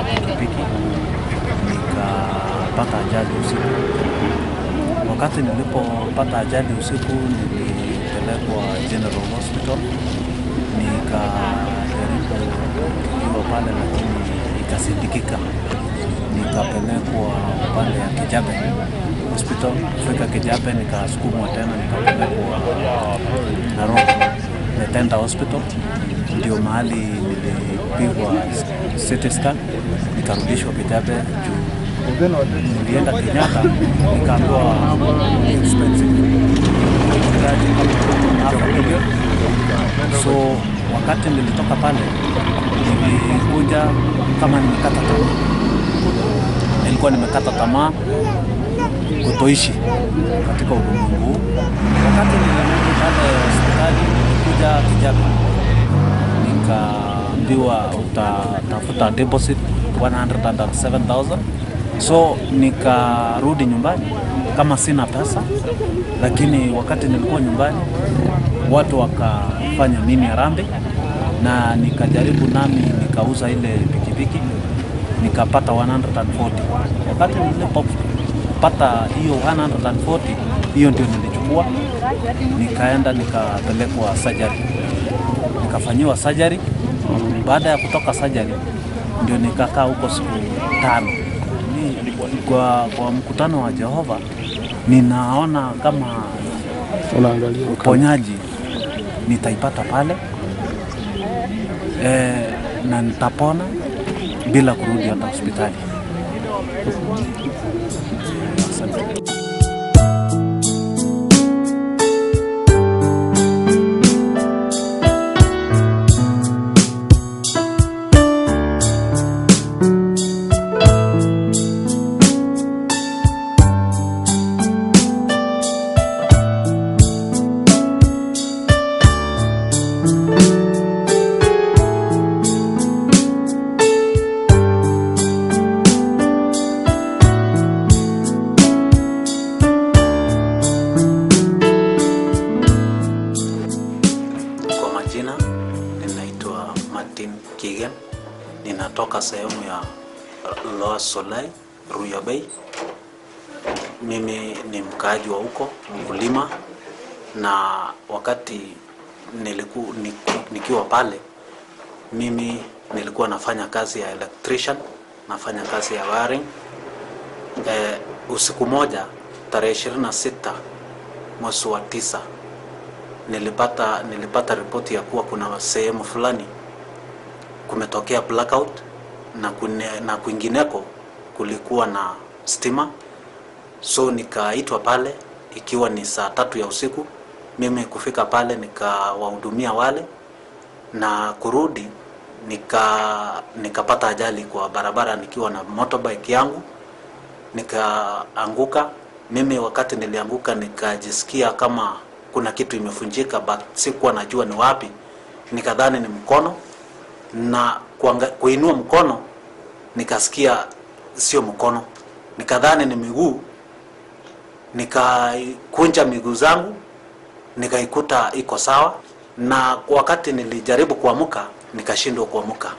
pikipiki nikapata ajali usiku. Wakati nilipopata ajali usiku nilipelekwa General Hospital, nikajaribu kuwa pale lakini ikasindikika. Nikapelekwa upande ya Kijabe Hospital. Kufika Kijabe nikasukumwa tena nikapelekwa Nairobi Netenda Hospital, ndio mahali nilipigwa CT scan, nikarudishwa Kijabe juu nilienda Kenyatta nikaambiwa expensive. So wakati nilitoka pale nilikuja kama nimekata tamaa. Nilikuwa nimekata tamaa kutoishi katika ulimwengu. Wakati nilirudi pale hospitali nilikuja Kijabe, nikaambiwa utatafuta deposit 107,000. So nikarudi nyumbani kama sina pesa, lakini wakati nilikuwa nyumbani watu wakafanya mimi harambee na nikajaribu nami nikauza ile pikipiki nikapata 140. Wakati nilipopata hiyo 140, hiyo ndio nilichukua nikaenda nikapelekwa surgery, nikafanyiwa surgery. Baada ya kutoka surgery ndio nikakaa huko siku 5. Kwa mkutano wa Jehova ninaona kama unaangalia uponyaji nitaipata pale, na nitapona bila kurudi hata hospitali. Ninatoka sehemu ya Lower Solai, Ruya Bay. Mimi ni mkaaji wa huko, mkulima, na wakati nikiwa pale mimi nilikuwa nafanya kazi ya electrician, nafanya kazi ya wiring. Usiku moja tarehe 26 mwezi wa 9 nilipata ripoti ya kuwa kuna sehemu fulani kumetokea blackout na kwingineko kulikuwa na stima. So nikaitwa pale ikiwa ni saa 3 ya usiku. Mimi kufika pale nikawahudumia wale na kurudi nikapata ajali kwa barabara nikiwa na motorbike yangu, nikaanguka. Mimi wakati nilianguka nikajisikia kama kuna kitu imefunjika, but sikuwa najua ni wapi. Nikadhani ni mkono, na kuinua mkono nikasikia sio mkono, nikadhani ni miguu. Nikakunja miguu zangu nikaikuta iko sawa, na wakati nilijaribu kuamka nikashindwa kuamka.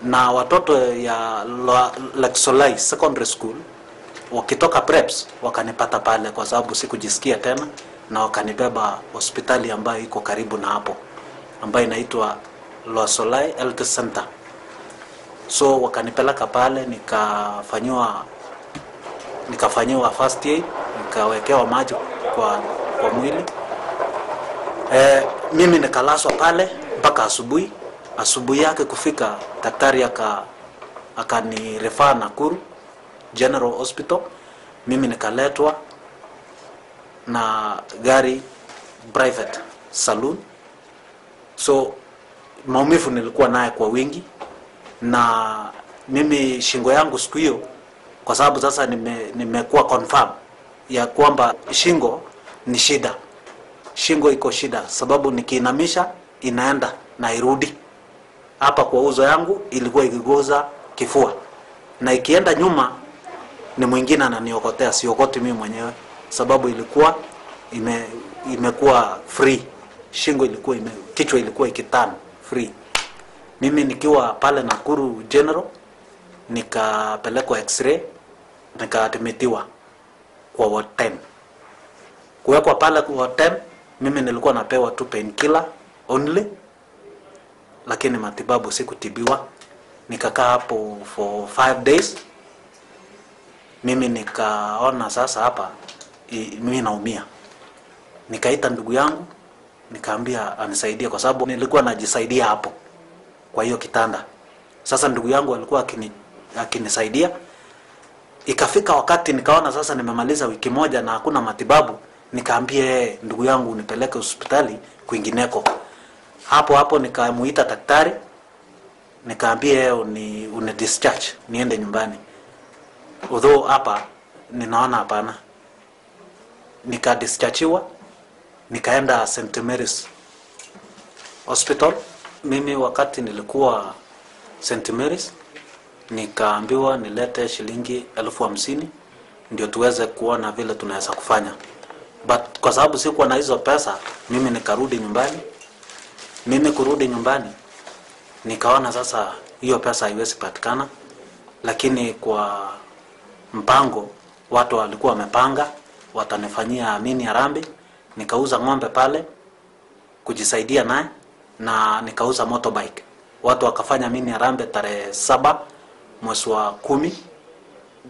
Na watoto ya Laksolai Secondary School wakitoka preps wakanipata pale kwa sababu sikujisikia tena, na wakanibeba hospitali ambayo iko karibu na hapo ambayo inaitwa Lower Solai Health Center. So wakanipeleka pale nikafanywa first aid, nikawekewa maji kwa mwili. Mimi nikalaswa pale mpaka asubuhi. Asubuhi yake kufika daktari akanirefer Nakuru General Hospital. Mimi nikaletwa na gari private saloon. So maumivu nilikuwa naye kwa wingi, na mimi shingo yangu siku hiyo, kwa sababu sasa nimekuwa confirm ya kwamba shingo ni shida. Shingo iko shida sababu nikiinamisha inaenda na irudi. Hapa kwa uzo yangu ilikuwa ikigoza kifua, na ikienda nyuma ni mwingine ananiokotea, siokoti mimi mwenyewe sababu ilikuwa imekuwa free shingo ilikuwa kichwa ilikuwa ikiturn free. Mimi nikiwa pale Nakuru General nikapelekwa x-ray, nikaadmitiwa kwa ward 10. Kuwekwa pale kwa ward 10, mimi nilikuwa napewa tu painkiller only, lakini matibabu sikutibiwa. Nikakaa hapo for 5 days. Mimi nikaona sasa hapa mimi naumia. Nikaita ndugu yangu, nikaambia anisaidie kwa sababu nilikuwa najisaidia hapo kwa hiyo kitanda. Sasa ndugu yangu alikuwa akinisaidia. Ikafika wakati nikaona sasa nimemaliza wiki moja na hakuna matibabu, nikaambia ndugu yangu nipeleke hospitali kwingineko. Hapo nikamuita daktari, nikaambia uni discharge niende nyumbani. Although hapa ninaona hapana. Nika dischargewa, nikaenda St. Mary's Hospital. Mimi wakati nilikuwa St. Mary's nikaambiwa nilete shilingi 50,000 ndio tuweze kuona vile tunaweza kufanya. But kwa sababu sikuwa na hizo pesa, mimi nikarudi nyumbani. Mimi kurudi nyumbani nikaona sasa hiyo pesa haiwezi patikana, lakini kwa mpango watu walikuwa wamepanga watanifanyia mini harambee. Nikauza ng'ombe pale kujisaidia naye, na nikauza motorbike. Watu wakafanya mini harambee tarehe 7 mwezi wa 10.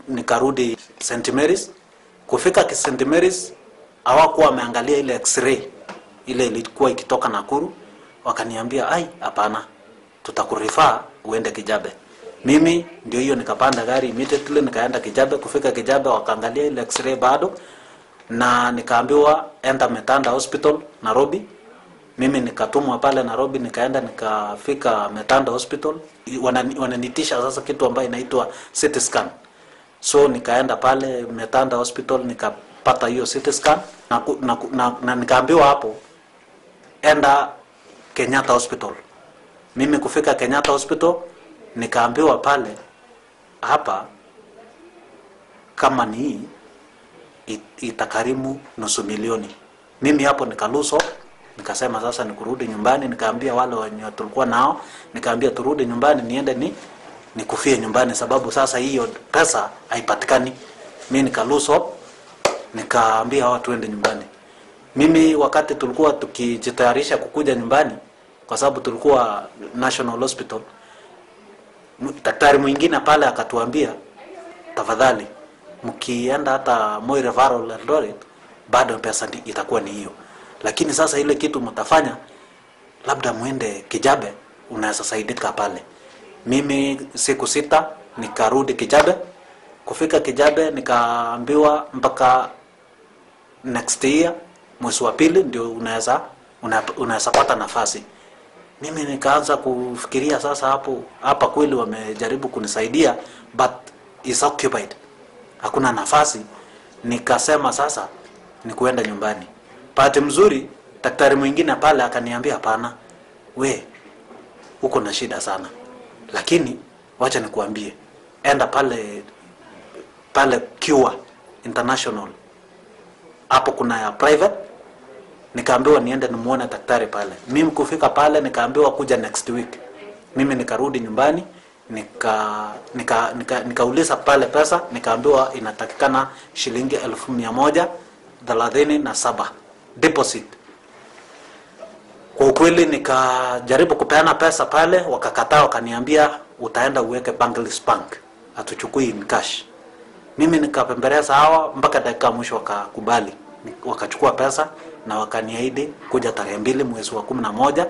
Nikarudi St. Mary's. Kufika St. Mary's hawakuwa wameangalia ile x-ray ile ilikuwa ikitoka Nakuru. Wakaniambia hapana, tutakurifaa uende Kijabe. Mimi ndio hiyo nikapanda gari immediately nikaenda Kijabe. Kufika Kijabe wakaangalia ile x-ray bado, na nikaambiwa enda Metanda Hospital Nairobi. Mimi nikatumwa pale Nairobi, nikaenda nikafika Metanda Hospital. Wananitisha sasa kitu ambayo inaitwa CT scan. So nikaenda pale Metanda Hospital nikapata hiyo CT scan na nikaambiwa hapo enda Kenyatta Hospital. Mimi kufika Kenyatta Hospital nikaambiwa pale hapa kama ni itakarimu $500,000. Mimi hapo nikaluso, nikasema sasa nikurudi nyumbani. Nikaambia wale wenye tulikuwa nao, nikaambia turudi nyumbani niende nikufie nyumbani sababu sasa hiyo pesa haipatikani. Mimi nikaluso, nikaambia watu waende nyumbani. Mimi wakati tulikuwa tukijitayarisha kukuja nyumbani kwa sababu tulikuwa National Hospital, daktari mwingine pale akatuambia tafadhali mkienda hata Moi Referral Eldoret bado pesa itakuwa ni hiyo, lakini sasa ile kitu mtafanya labda muende Kijabe, unaweza saidika pale. Mimi siku 6 nikarudi Kijabe. Kufika Kijabe nikaambiwa mpaka next year mwezi wa 2 ndio unaweza pata nafasi. Mimi nikaanza kufikiria sasa hapa kweli wamejaribu kunisaidia but is occupied, hakuna nafasi. Nikasema sasa ni kuenda nyumbani. Bahati mzuri daktari mwingine pale akaniambia hapana, we uko na shida sana, lakini wacha nikuambie enda pale Cure International, hapo kuna ya private. Nikaambiwa niende nimuone daktari pale. Mimi kufika pale nikaambiwa kuja next week. Mimi nikarudi nyumbani, nikauliza pale pesa, nikaambiwa inatakikana shilingi 1,137 deposit. Kwa ukweli nikajaribu kupeana pesa pale, wakakataa, wakaniambia utaenda uweke Barclays Bank, hatuchukui in cash. Mimi nikapembeleza hawa mpaka dakika mwisho wakakubali. Wakachukua pesa na wakaniahidi kuja tarehe 2 mwezi wa 11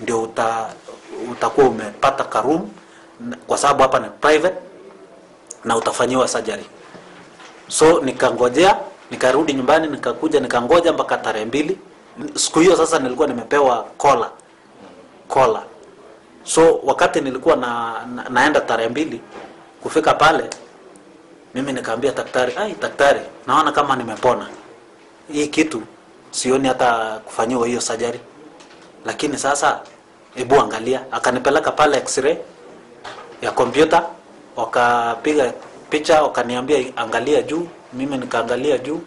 ndio utakuwa umepata karum, kwa sababu hapa ni private na utafanyiwa surgery. So nikangojea, nikarudi nyumbani, nikakuja nikangoja mpaka tarehe 2. Siku hiyo sasa nilikuwa nimepewa kola. So wakati nilikuwa naenda tarehe 2 kufika pale, mimi nikaambia daktari, daktari, naona kama nimepona. Hii kitu sioni hata kufanyiwa hiyo surgery. Lakini sasa hebu angalia. Akanipeleka pale x-ray ya kompyuta, wakapiga picha, wakaniambia angalia juu. Mimi nikaangalia juu.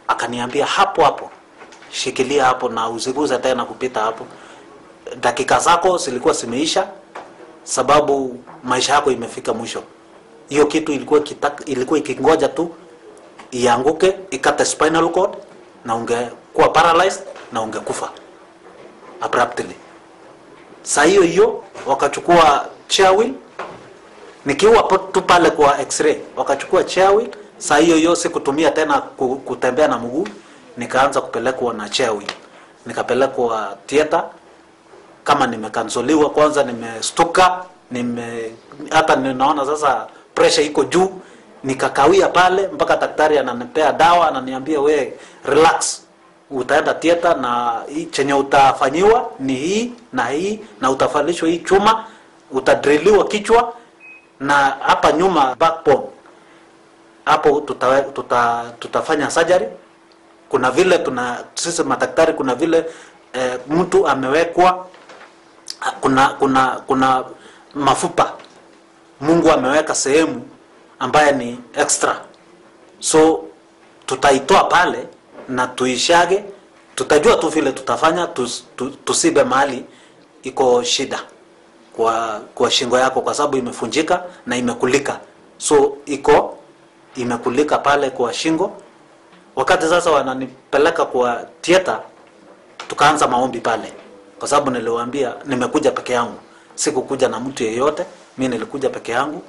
Akaniambia hapo shikilia hapo na usiguze tena kupita hapo. Dakika zako zilikuwa zimeisha, sababu maisha yako imefika mwisho. Hiyo kitu ilikuwa ikingoja tu ianguke, ikate spinal cord na ungekuwa paralyzed na ungekufa abruptly. Saa hiyo wakachukua chair wheel, nikiwa tu pale kwa x-ray, wakachukua chair wheel. Saa hiyo sikutumia tena kutembea na mguu, nikaanza kupelekwa na chair wheel. Nikapelekwa theater kama nimekansoliwa. Kwanza nimestuka, hata ninaona sasa pressure iko juu. Nikakawia pale mpaka daktari ananipea dawa, ananiambia we relax, utaenda theater na chenye utafanyiwa ni hii na utafalishwa hii chuma, utadriliwa kichwa na hapa nyuma backbone. Hapo tutafanya surgery. Kuna vile sisi madaktari, kuna vile mtu amewekwa, kuna mafupa Mungu ameweka sehemu ambaye ni extra. So tutaitoa pale na tuishage. Tutajua tu vile tutafanya, tusibe mahali iko shida kwa shingo yako, kwa sababu imefunjika na imekulika. So imekulika pale kwa shingo. Wakati sasa wananipeleka kwa theater, tukaanza maombi pale, kwa sababu niliwaambia nimekuja peke yangu, sikukuja na mtu yeyote. Mimi nilikuja peke yangu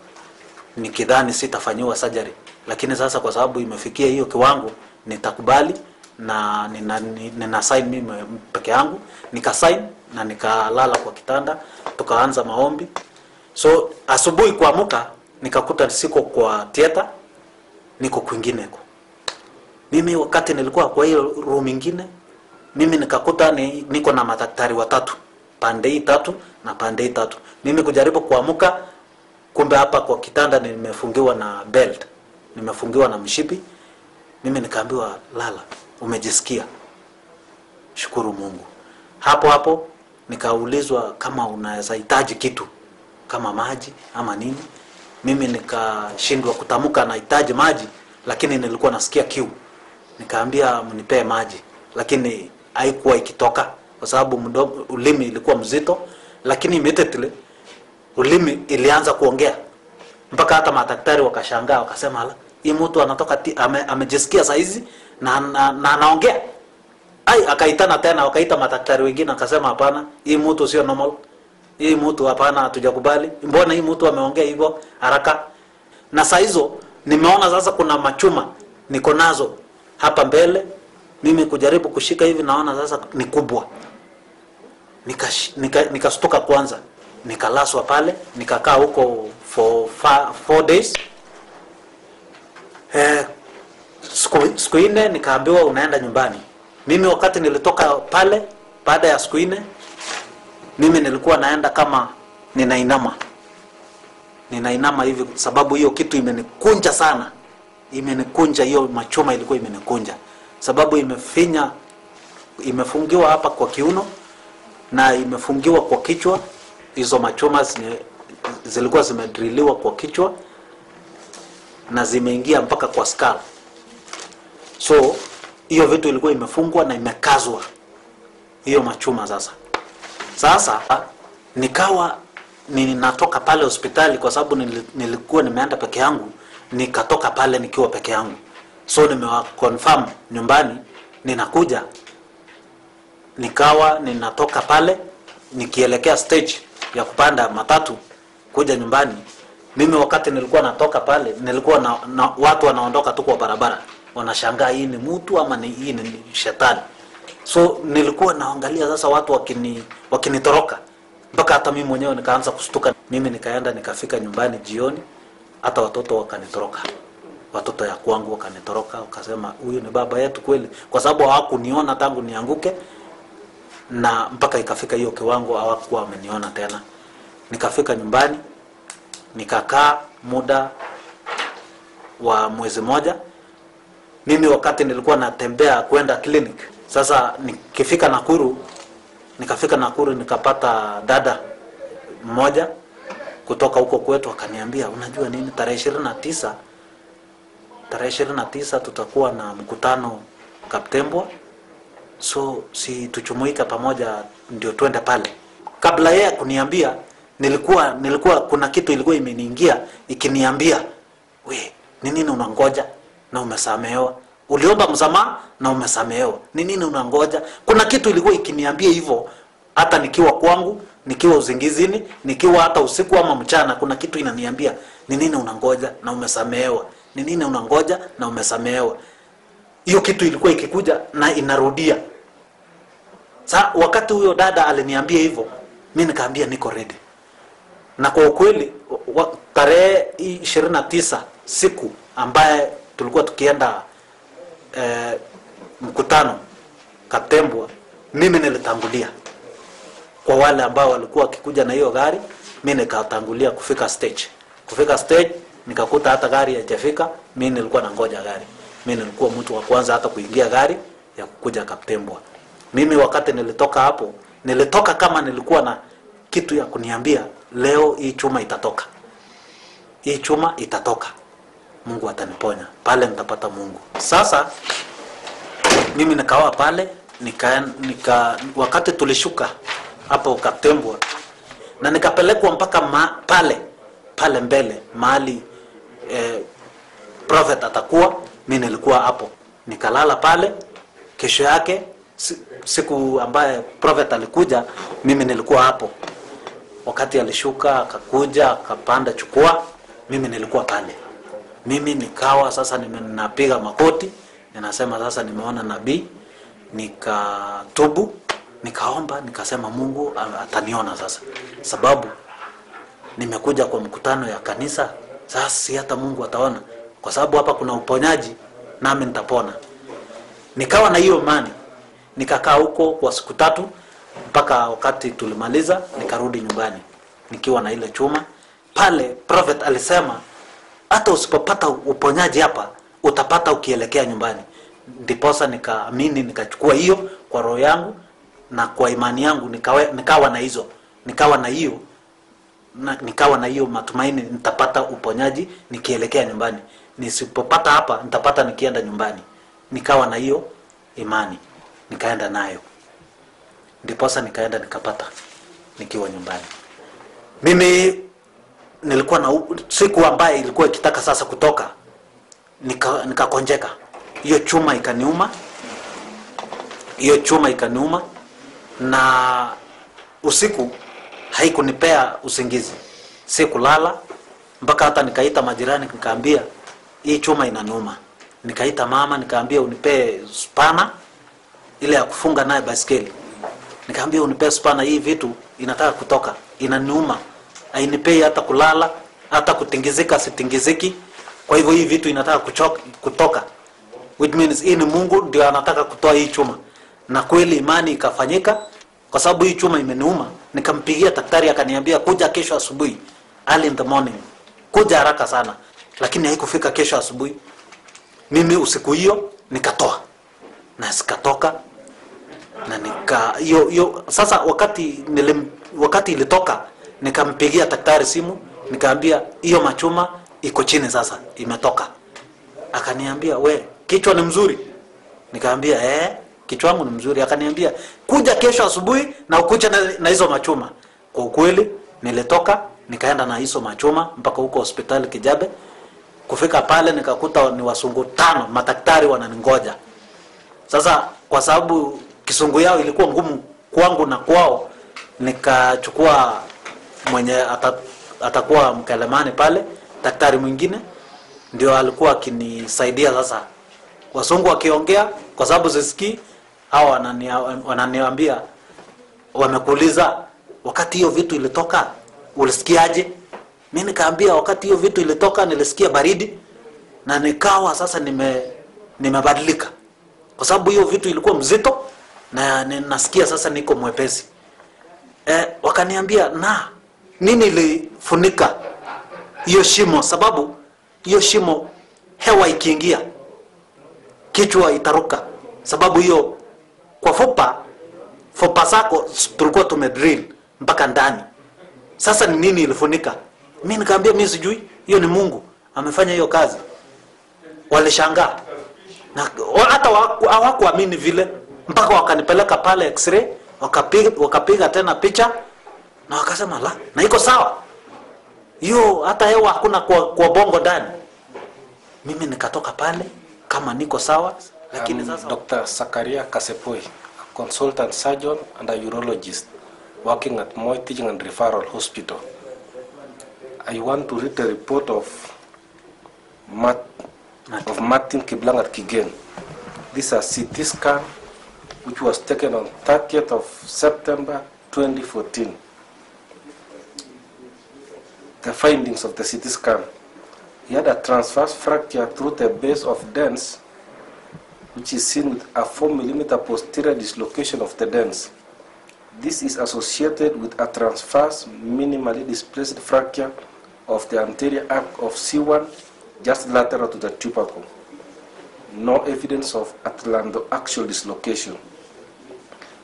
nikidhani sitafanyiwa surgery, lakini sasa kwa sababu imefikia hiyo kiwango, nitakubali na nina sign mimi peke yangu. Nika-sign na nikalala kwa kitanda, tukaanza maombi. So asubuhi kuamka nikakuta siko kwa theater, niko kwingineko. Mimi wakati nilikuwa kwa hiyo room nyingine, mimi nikakuta niko na madaktari watatu, pande hii tatu na pande hii tatu. Mimi kujaribu kuamka, kumbe hapa kwa kitanda nimefungiwa na belt, nimefungiwa na mshipi. Mimi nikaambiwa lala, umejisikia, shukuru Mungu. Hapo nikaulizwa kama unaweza hitaji kitu kama maji ama nini. Mimi nikashindwa kutamka nahitaji maji, lakini nilikuwa nasikia kiu. Nikaambia mnipee maji, lakini haikuwa ikitoka kwa sababu ulimi ilikuwa mzito. Lakini immediately ulimi ilianza kuongea, mpaka hata madaktari wakashangaa, wakasema ala, hii mtu anatoka amejisikia saa hizi na anaongea. Akaitana tena, wakaita madaktari wengine, akasema hapana, hii mtu sio normal, hii mtu hapana, hatujakubali. Mbona hii mtu ameongea hivyo haraka? Na saa hizo nimeona sasa kuna machuma niko nazo hapa mbele. Mimi kujaribu kushika hivi, naona sasa ni kubwa. Nikastuka kwanza, nikalaswa pale, nikakaa huko for 4 days. Siku 4 nikaambiwa unaenda nyumbani. Mimi wakati nilitoka pale baada ya siku 4, mimi nilikuwa naenda kama ninainama hivi, sababu hiyo kitu imenikunja sana. Imenikunja, hiyo machoma ilikuwa imenikunja, sababu imefungiwa hapa kwa kiuno na imefungiwa kwa kichwa. Hizo machoma zilikuwa zimedriliwa kwa kichwa na zimeingia mpaka kwa skull. So hiyo vitu ilikuwa imefungwa na imekazwa hiyo machuma. Sasa nikawa ninatoka pale hospitali, kwa sababu nilikuwa nimeenda peke yangu. Nikatoka pale nikiwa peke yangu, so nimewa confirm nyumbani ninakuja. Nikawa ninatoka pale nikielekea stage ya kupanda matatu kuja nyumbani. Mimi wakati nilikuwa natoka pale, nilikuwa na watu wanaondoka tu kwa barabara, wanashangaa hii ni mtu ama hii ni shetani. So nilikuwa naangalia sasa watu wakinitoroka, mpaka hata mimi mwenyewe nikaanza kustuka. Mimi nikaenda nikafika nyumbani jioni, hata watoto wakanitoroka. Watoto ya kwangu wakanitoroka, wakasema huyu ni baba yetu kweli, kwa sababu hawakuniona tangu nianguke, na mpaka ikafika hiyo kiwango hawakuwa wameniona tena. Nikafika nyumbani, nikakaa muda wa mwezi mmoja. Mimi wakati nilikuwa natembea kwenda clinic, sasa nikafika Nakuru nikapata dada mmoja kutoka huko kwetu, akaniambia unajua nini, tarehe 29 tutakuwa na mkutano Kaptembwa. so si tuchumuika pamoja ndio twende pale. Kabla yeye kuniambia, nilikuwa kuna kitu ilikuwa imeniingia ikiniambia, we ni nini unangoja na umesamehewa? Uliomba msamaha na umesamehewa, ni nini unangoja? Kuna kitu ilikuwa ikiniambia hivyo, hata nikiwa kwangu, nikiwa uzingizini, nikiwa hata usiku ama mchana, kuna kitu inaniambia, ni nini unangoja na umesamehewa, ni nini unangoja na umesamehewa. Hiyo kitu ilikuwa ikikuja na inarudia. Sasa wakati huyo dada aliniambia hivyo, mimi nikaambia niko ready. Na kwa ukweli tarehe 29 siku ambaye tulikuwa tukienda mkutano Kaptembwa, mimi nilitangulia. Kwa wale ambao walikuwa wakikuja na hiyo gari, mimi nikatangulia kufika stage. Kufika stage nikakuta hata gari haijafika, mimi nilikuwa nangoja gari. Mimi nilikuwa mtu wa kwanza hata kuingia gari ya kukuja Kaptembwa. Mimi wakati nilitoka hapo, nilitoka kama nilikuwa na kitu ya kuniambia, leo hii chuma itatoka. Hii chuma itatoka. Mungu ataniponya. Pale nitapata Mungu. Sasa mimi nikawa pale, wakati tulishuka hapo Kaptembwa na nikapelekwa mpaka pale mbele mahali prophet atakuwa, mimi nilikuwa hapo. Nikalala pale. Kesho yake siku ambaye prophet alikuja, mimi nilikuwa hapo. Wakati alishuka akakuja akapanda chukua, mimi nilikuwa pale. Mimi nikawa sasa ninapiga makoti, ninasema sasa nimeona nabii, nikatubu, nikaomba, nikasema Mungu ataniona sasa. Sababu nimekuja kwa mkutano ya kanisa, sasa si hata Mungu ataona. Kwa sababu hapa kuna uponyaji, nami nitapona. Nikawa na hiyo imani. Nikakaa huko kwa siku 3 mpaka wakati tulimaliza, nikarudi nyumbani nikiwa na ile chuma. Pale prophet alisema hata usipopata uponyaji hapa utapata ukielekea nyumbani. Ndiposa nikaamini, nikachukua hiyo kwa roho yangu na kwa imani yangu, nikawa na hiyo matumaini nitapata uponyaji nikielekea nyumbani. Nisipopata hapa nitapata nikienda nyumbani. Nikawa na hiyo imani, nikaenda nayo. Ndiposa nikaenda nikapata nikiwa nyumbani. Mimi nilikuwa na siku ambaye ilikuwa ikitaka sasa kutoka, nikakonjeka. Hiyo chuma ikaniuma na usiku haikunipea usingizi. Sikulala mpaka hata nikaita majirani, nikaambia hii chuma inaniuma. Nikaita mama, nikaambia unipe spana ile ya kufunga naye baiskeli. Nikaambia unipe spana, hii vitu inataka kutoka, inaniuma. Hainipei hata kulala, hata kutingizika sitingiziki. Kwa hivyo hii vitu inataka kutoka. Which means hii ni Mungu ndio anataka kutoa hii chuma. Na kweli imani ikafanyika, kwa sababu hii chuma imeniuma. Nikampigia daktari, akaniambia kuja kesho asubuhi, early in the morning. Kuja haraka sana. Lakini haikufika kesho asubuhi. Mimi usiku hiyo nikatoa. Na sikatoka. Na sasa wakati ilitoka, nikampigia daktari simu, nikaambia hiyo machuma iko chini sasa, imetoka. Akaniambia, we kichwa ni mzuri? Nikaambia kichwa wangu ni mzuri. Akaniambia kuja kesho asubuhi na ukuje na hizo machuma. Kwa ukweli nilitoka, nikaenda na hizo machuma mpaka huko hospitali Kijabe. Kufika pale nikakuta ni wasungu 5 madaktari wananingoja. Sasa kwa sababu kisungu yao ilikuwa ngumu kwangu na kwao, nikachukua mwenye atakuwa mkalemani pale, daktari mwingine ndio alikuwa akinisaidia. Sasa wasungu wakiongea, kwa sababu sisikii, hao wananiambia, wamekuuliza wakati hiyo vitu ilitoka ulisikiaje? Mimi nikaambia wakati hiyo vitu ilitoka nilisikia baridi, na nikawa sasa nimebadilika, kwa sababu hiyo vitu ilikuwa mzito na nasikia sasa niko mwepesi. Wakaniambia na nini ilifunika hiyo shimo? Sababu hiyo shimo hewa ikiingia kichwa itaruka. Sababu hiyo kwa fupa zako tulikuwa tumedrill mpaka ndani. Sasa ni nini ilifunika? Mimi nikaambia mimi sijui, hiyo ni Mungu amefanya hiyo kazi. Walishangaa na hata hawakuamini vile. mpaka wakanipeleka pale x-ray, wakapiga tena picha na wakasema la, na iko sawa hiyo, hata hewa hakuna kwa bongo ndani. Mimi nikatoka pale kama niko sawa. Lakini sasa Dr. Sakaria Kasepoi, a consultant surgeon and a urologist working at Moi Teaching and Referral Hospital. I want to read the report of Martin Kiblangat Kigen. This is a CT scan which was taken on 30th of September 2014. The findings of the CT scan. He had a transverse fracture through the base of dens, which is seen with a 4 mm posterior dislocation of the dens. This is associated with a transverse minimally displaced fracture of the anterior arc of C1 just lateral to the tubercle. No evidence of atlantoaxial dislocation.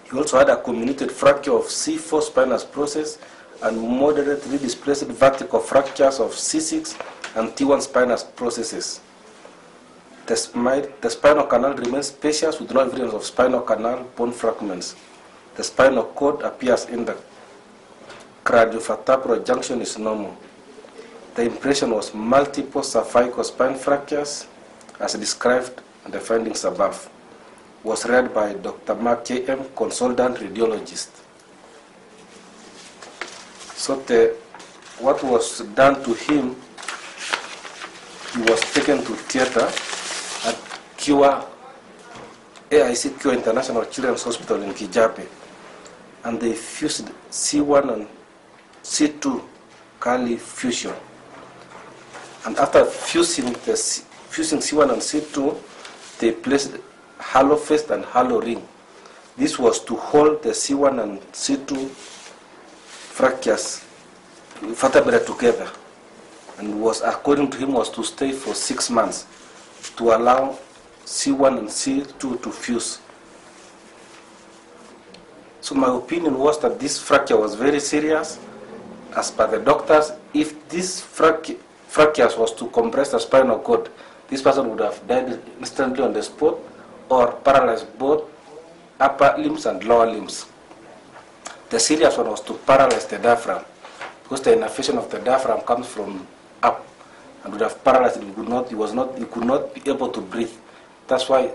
He also had a comminuted fracture of C4 spinous process and moderately displaced vertical fractures of C6 and T1 spinous processes. The spinal canal remains spacious with no evidence of spinal canal bone fragments. The spinal cord appears in the cradiovertebral junction is normal. The impression was multiple cervical spine fractures as described in the findings above. Was read by Dr. Mark J.M., consultant radiologist. So what was done to him, he was taken to theater at AIC Kua International Children's Hospital in Kijape, and they fused C1 and C2 Kali fusion. And after fusing C1 and C2, they placed hollow fist and hollow ring. This was to hold the C1 and C2 fractures vertebrae together, and was, according to him, was to stay for 6 months to allow C1 and C2 to fuse. So my opinion was that this fracture was very serious. As per the doctors, if this fractures was to compress the spinal cord, this person would have died instantly on the spot or paralyzed both upper limbs and lower limbs. The serious one was to paralyze the diaphragm, because the innervation of the diaphragm comes from up and would have paralyzed it. He could not be able to breathe. That's why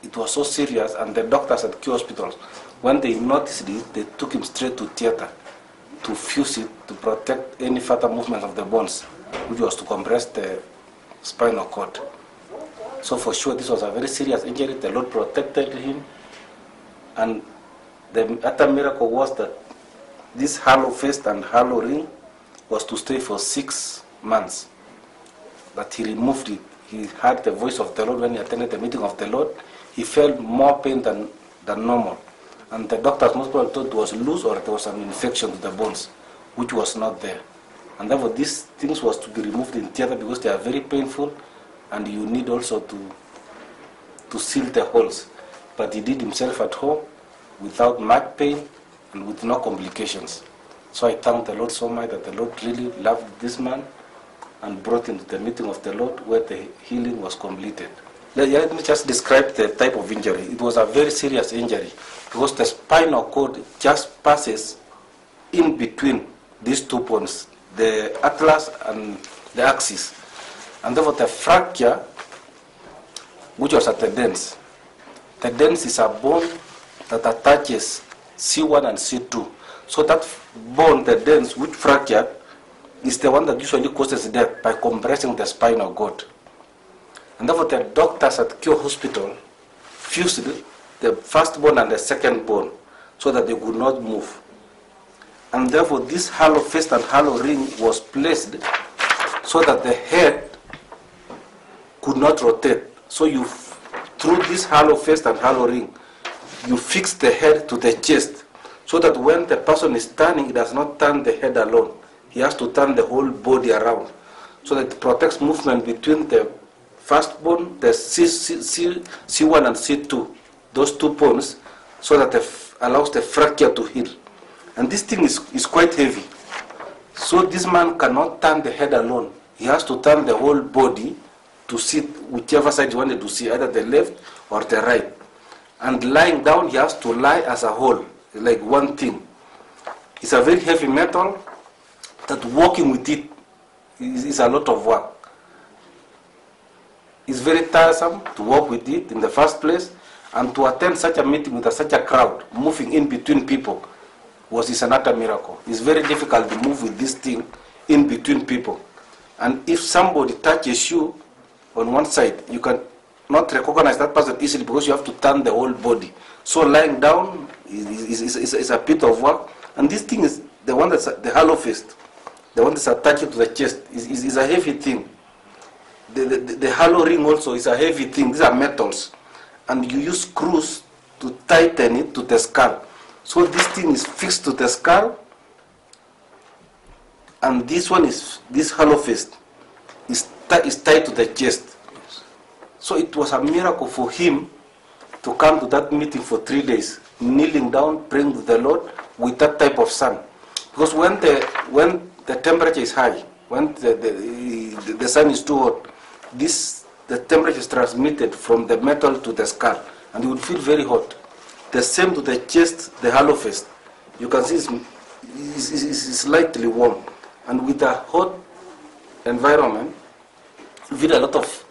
it was so serious, and the doctors at Kio hospitals, when they noticed it, they took him straight to theater to fuse it to protect any further movement of the bones, which was to compress the spinal cord. So for sure this was a very serious injury. The Lord protected him, and the other miracle was that this hollow fist and hollow ring was to stay for 6 months. But he removed it. He heard the voice of the Lord when he attended the meeting of the Lord. He felt more pain than normal. And the doctors most probably thought it was loose or there was an infection to the bones, which was not there. And therefore these things was to be removed in theater because they are very painful, and you need also to seal the holes. But he did himself at home without much pain and with no complications. So I thank the Lord so much that the Lord really loved this man and brought him to the meeting of the Lord where the healing was completed. Let me just describe the type of injury. It was a very serious injury because the spinal cord just passes in between these 2 bones, the atlas and the axis. And therefore the fracture, which was at the dens is a bone that attaches C1 and C2. So that bone, the dens, which fractured, is the one that usually causes death by compressing the spinal cord. And therefore the doctors at Kio Hospital fused the first bone and the second bone so that they could not move. And therefore this hollow fist and hollow ring was placed so that the head could not rotate. So you, through this hollow fist and hollow ring, you fix the head to the chest so that when the person is turning, it does not turn the head alone. He has to turn the whole body around so that it protects movement between the first bone, the C1 and C2, those 2 bones, so that it allows the fracture to heal. And this thing is quite heavy. So this man cannot turn the head alone. He has to turn the whole body to see whichever side he wanted to see, either the left or the right. And lying down, he has to lie as a whole, like one thing. It's a very heavy metal that walking with it is a lot of work. It's very tiresome to walk with it in the first place, and to attend such a meeting with such a crowd, moving in between people, is another miracle. It's very difficult to move with this thing in between people. And if somebody touches you on one side, you can not recognize that person easily because you have to turn the whole body. So lying down is a bit of work. And this thing is the one that's the hollow fist, the one that's attached to the chest, is a heavy thing. The hollow ring also is a heavy thing. These are metals. And you use screws to tighten it to the skull. So this thing is fixed to the skull. And this hollow fist is tied to the chest. So it was a miracle for him to come to that meeting for 3 days, kneeling down, praying to the Lord with that type of sun. Because when the temperature is high, when the sun is too hot, the temperature is transmitted from the metal to the skull, and you would feel very hot. The same to the chest, the hollow fist. You can see it's slightly warm. And with a hot environment, you feel a lot of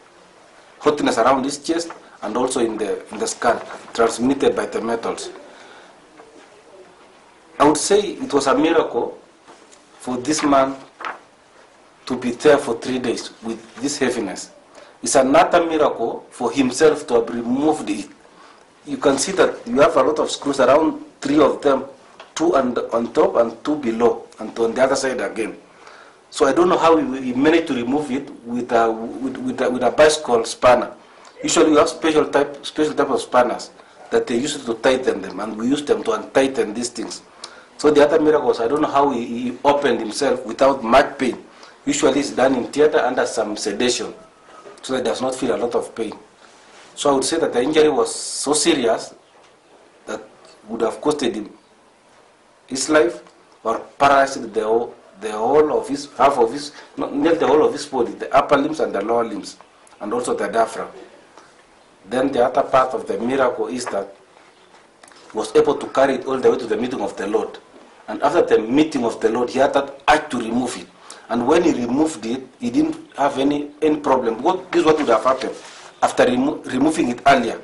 hotness around this chest and also in the skull, transmitted by the metals. I would say it was a miracle for this man to be there for 3 days with this heaviness. It's another miracle for himself to have removed it. You can see that you have a lot of screws, around 3 of them, 2 on top and 2 below, and on the other side again. So I don't know how he managed to remove it with a bicycle spanner. Usually you have special type of spanners that they use to tighten them, and we use them to untighten these things. So the other miracles, I don't know how he opened himself without much pain. Usually it's done in theater under some sedation, so that he does not feel a lot of pain. So I would say that the injury was so serious that would have costed him his life or paralyzed the whole of his, half of his, not the whole of his body, the upper limbs and the lower limbs, and also the diaphragm. Then the other part of the miracle is that he was able to carry it all the way to the meeting of the Lord. And after the meeting of the Lord, he had that urge to remove it. And when he removed it, he didn't have any problem. This is what would have happened after removing it earlier.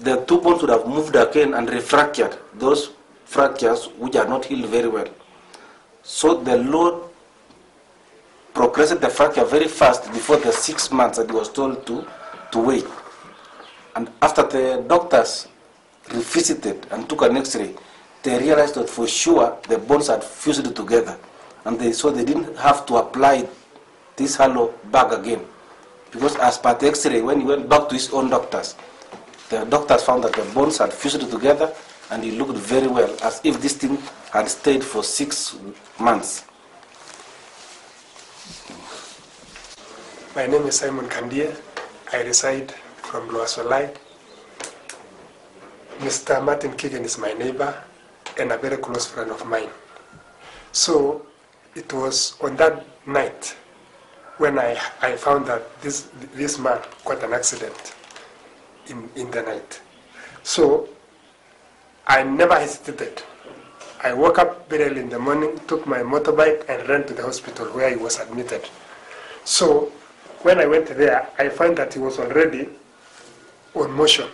The 2 bones would have moved again and refractured those fractures which are not healed very well. So the Lord progressed the fracture very fast before the 6 months that he was told to wait. And after the doctors revisited and took an X-ray, they realized that for sure the bones had fused together. And so they didn't have to apply this hollow back again. Because as per the X-ray, when he went back to his own doctors, the doctors found that the bones had fused together, and he looked very well, as if this thing had stayed for 6 months. My name is Simon Kandia. I reside from Luasolai. Mr. Martin Keegan is my neighbor and a very close friend of mine. So it was on that night when I found that this man got an accident in the night. So I never hesitated. I woke up very early in the morning, took my motorbike and ran to the hospital where he was admitted. So when I went there, I found that he was already on motion,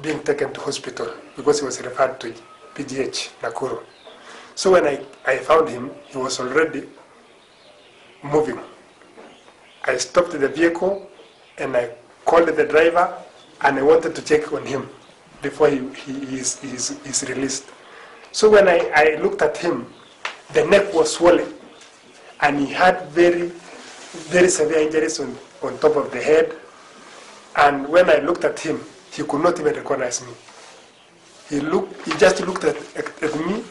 being taken to hospital because he was referred to PGH Nakuru. So when I found him, he was already moving. I stopped the vehicle and I called the driver and I wanted to check on him before he is released. So when I looked at him, the neck was swollen and he had very, very severe injuries on top of the head. And when I looked at him, he could not even recognize me. He just looked at me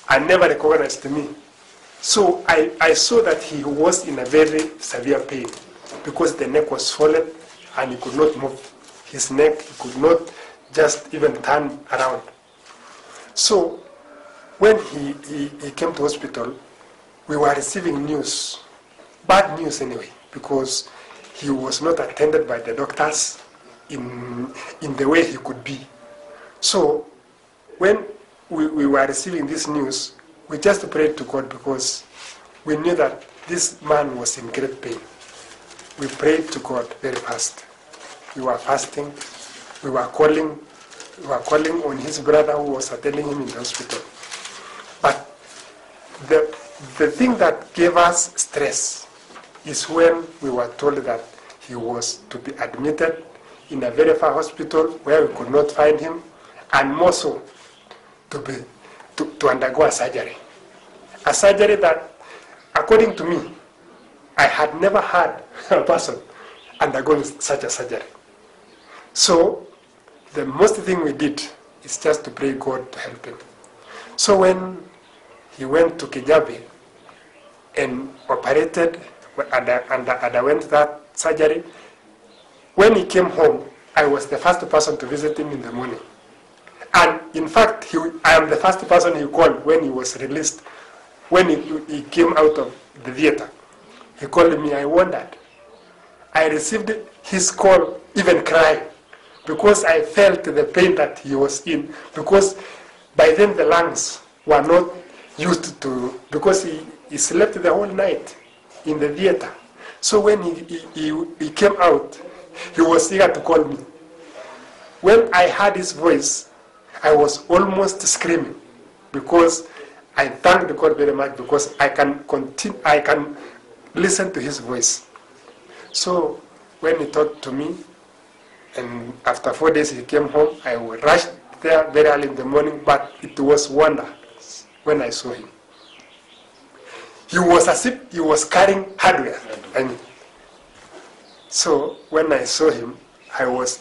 and never recognized me. So I saw that he was in a very severe pain because the neck was swollen and he could not move his neck. He could not just even turn around. So when he came to hospital, we were receiving news, bad news anyway, because he was not attended by the doctors in the way he could be. So when we were receiving this news, we just prayed to God because we knew that this man was in great pain. We prayed to God very fast. We were fasting. We were calling on his brother who was attending him in the hospital. But the thing that gave us stress is when we were told that he was to be admitted in a very far hospital where we could not find him, and more so to undergo a surgery. A surgery that, according to me, I had never had a person undergoing such a surgery. So the most thing we did is just to pray God to help him. So when he went to Kijabe and operated and underwent that surgery, when he came home, I was the first person to visit him in the morning. And in fact, I am the first person he called when he was released. When he came out of the theater, he called me. I wondered. I received his call even crying, because I felt the pain that he was in, because by then the lungs were not used to, because he slept the whole night in the theater. So when he came out, he was eager to call me. When I heard his voice, I was almost screaming, because I thanked God very much, because I can listen to his voice. So when he talked to me, and after 4 days he came home, I rushed there very early in the morning, but it was wonder when I saw him. He was as if he was carrying hardware. So when I saw him, I was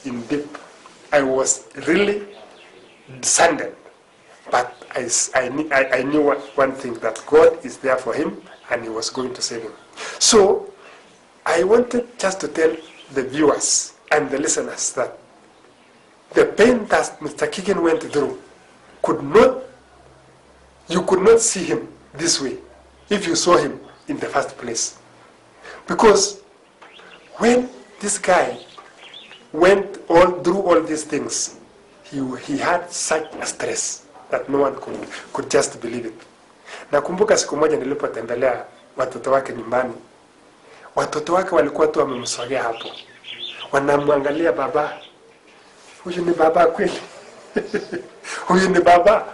I was really saddened. But I knew one thing, that God is there for him and he was going to save him. So I wanted just to tell the viewers and the listeners that the pain that Mr. Kigen went through you could not see him this way if you saw him in the first place. Because when this guy went through all these things, he had such a stress that no one could just believe it. Nakumbuka siku moja nilipotembelea watoto wake nyumbani, watoto wake walikuwa tu wamemsogea hapo, wanamwangalia, baba, huyu ni baba kweli? Huyu ni baba?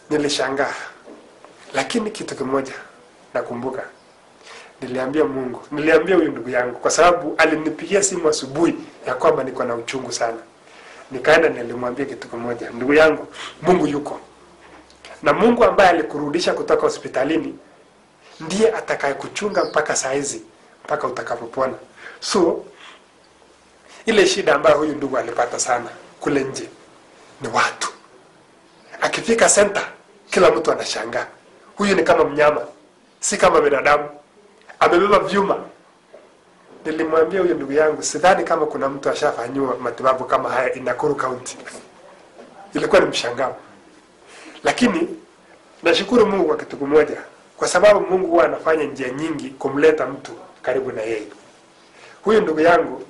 Nilishangaa. Lakini kitu kimoja nakumbuka, niliambia huyu ndugu yangu, kwa sababu alinipigia simu asubuhi ya kwamba niko na uchungu sana. Nikaenda nilimwambia kitu kimoja, ndugu yangu, Mungu yuko. Na Mungu ambaye alikurudisha kutoka hospitalini ndiye atakayekuchunga mpaka saa hizi, mpaka utakapopona. So ile shida ambayo huyu ndugu alipata sana kule nje ni watu. Akifika center, kila mtu anashangaa. Huyu ni kama mnyama, si kama binadamu. Amebeba vyuma. Nilimwambia huyu ndugu yangu, sidhani kama kuna mtu ashafanywa matibabu kama haya in Nakuru County. Ilikuwa ni mshangao. Lakini nashukuru Mungu kwa kitu kimoja, kwa sababu Mungu huwa anafanya njia nyingi kumleta mtu karibu na yeye. Huyu ndugu yangu,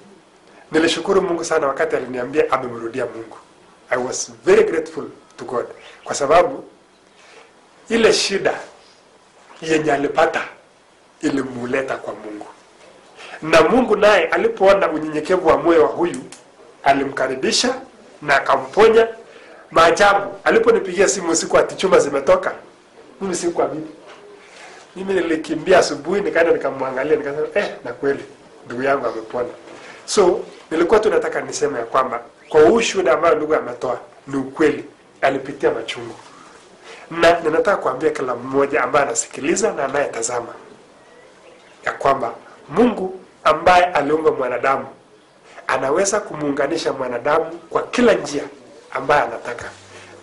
nilishukuru Mungu sana wakati aliniambia amemrudia Mungu. I was very grateful to God, kwa sababu ile shida yenye alipata ilimuleta kwa Mungu. Na Mungu naye alipoona unyenyekevu wa moyo wa huyu, alimkaribisha na akamponya. Maajabu, aliponipigia simu siku ati chuma zimetoka, mimi sikuamini. Mimi nilikimbia asubuhi, nikaenda nikamwangalia, nikasema na kweli ndugu yangu amepona. So nilikuwa tunataka niseme ya kwamba kwa ushuhuda ambao ndugu ametoa ni ukweli, alipitia machungu. Na ninataka kuambia kila mmoja ambaye anasikiliza na anayetazama ya kwamba Mungu ambaye aliumba mwanadamu anaweza kumuunganisha mwanadamu kwa kila njia ambaye anataka.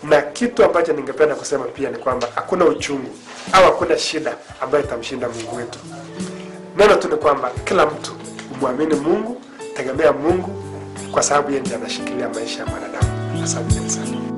Na kitu ambacho ningependa kusema pia ni kwamba hakuna uchungu au hakuna shida ambayo itamshinda Mungu wetu. Neno tu ni kwamba kila mtu muamini Mungu, tegemea Mungu, kwa sababu yeye ndiye anashikilia maisha ya mwanadamu. Asante sana.